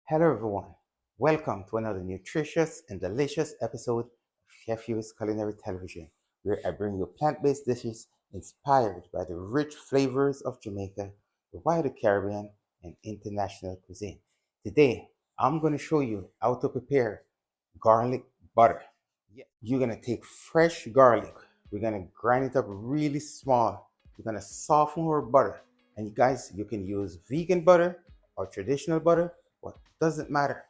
Hello, everyone. Welcome to another nutritious and delicious episode of Chef Huie's Culinary Television, where I bring you plant based dishes inspired by the rich flavors of Jamaica, the wider Caribbean, and international cuisine. Today, I'm going to show you how to prepare garlic butter. You're going to take fresh garlic, we're going to grind it up really small, we're going to soften our butter. And you guys, you can use vegan butter or traditional butter, what doesn't matter.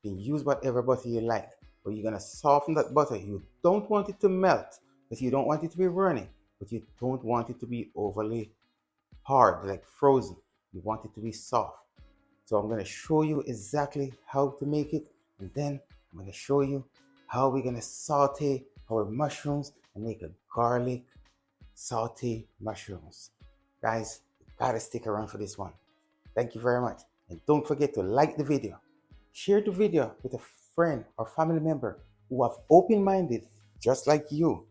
You can use whatever butter you like, but you're gonna soften that butter. You don't want it to melt, because you don't want it to be runny, but you don't want it to be overly hard, like frozen. You want it to be soft. So I'm gonna show you exactly how to make it, and then I'm gonna show you how we're gonna saute our mushrooms and make a garlic saute mushrooms. Guys, you gotta stick around for this one. Thank you very much. And don't forget to like the video. Share the video with a friend or family member who are open-minded, just like you.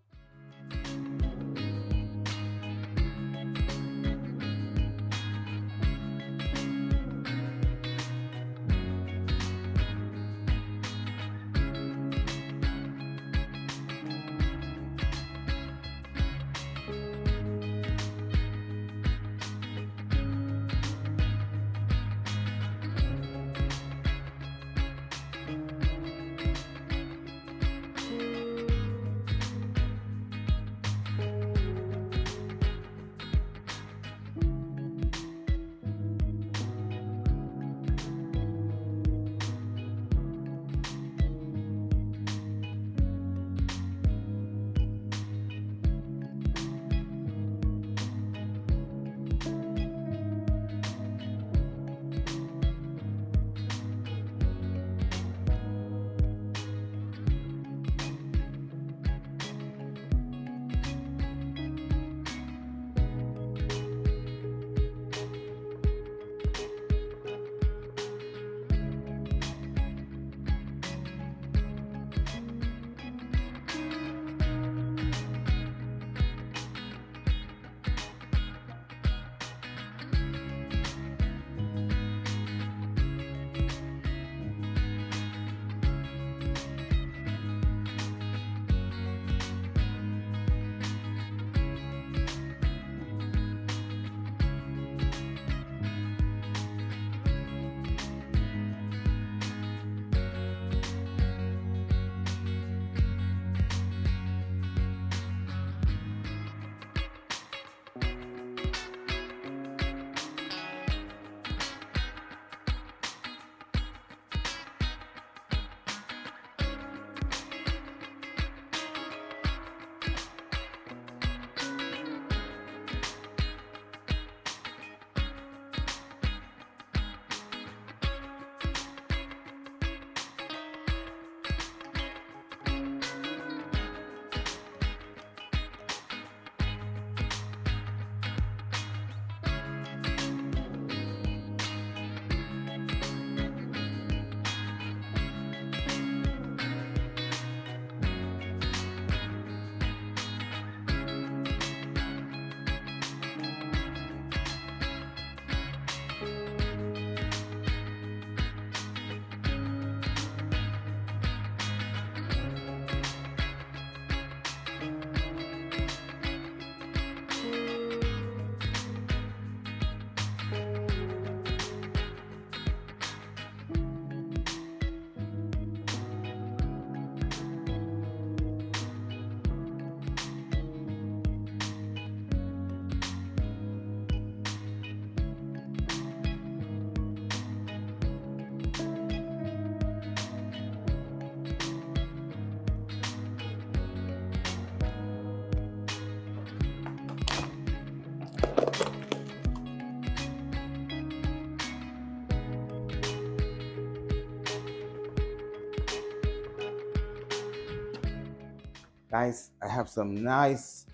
Guys, I have some nice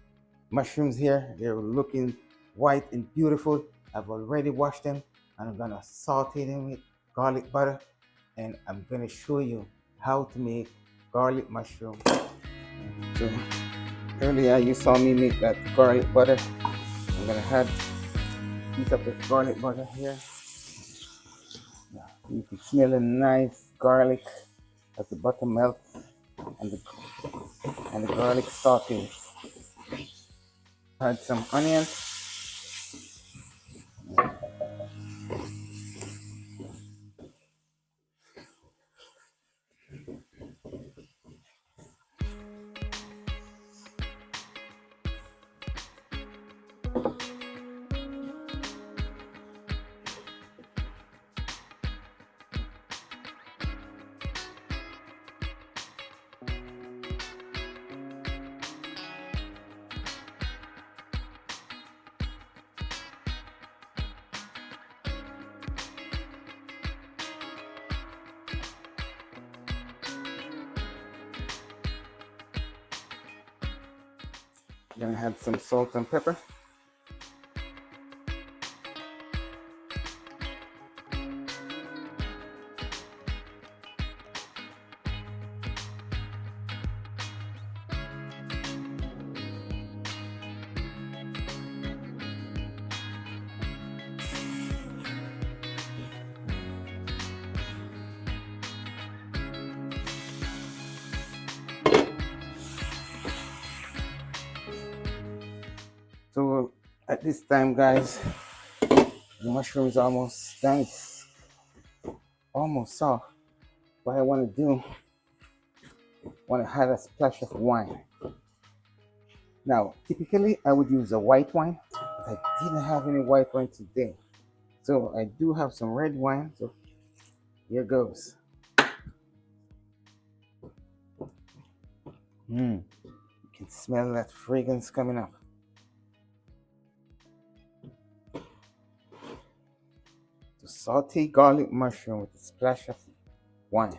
mushrooms here. They're looking white and beautiful. I've already washed them, and I'm gonna saute them with garlic butter, and I'm gonna show you how to make garlic mushroom. So earlier you saw me make that garlic butter. I'm gonna add a piece of the garlic butter here. You can smell the nice garlic as the butter melts and the garlic sautés. Add some onions. Gonna add some salt and pepper. So at this time, guys, the mushroom is almost nice, almost soft. What I want to do, want to add a splash of wine. Now, typically I would use a white wine, but I didn't have any white wine today. So I do have some red wine, so here goes. You can smell that fragrance coming up. So saute garlic mushroom with a splash of wine.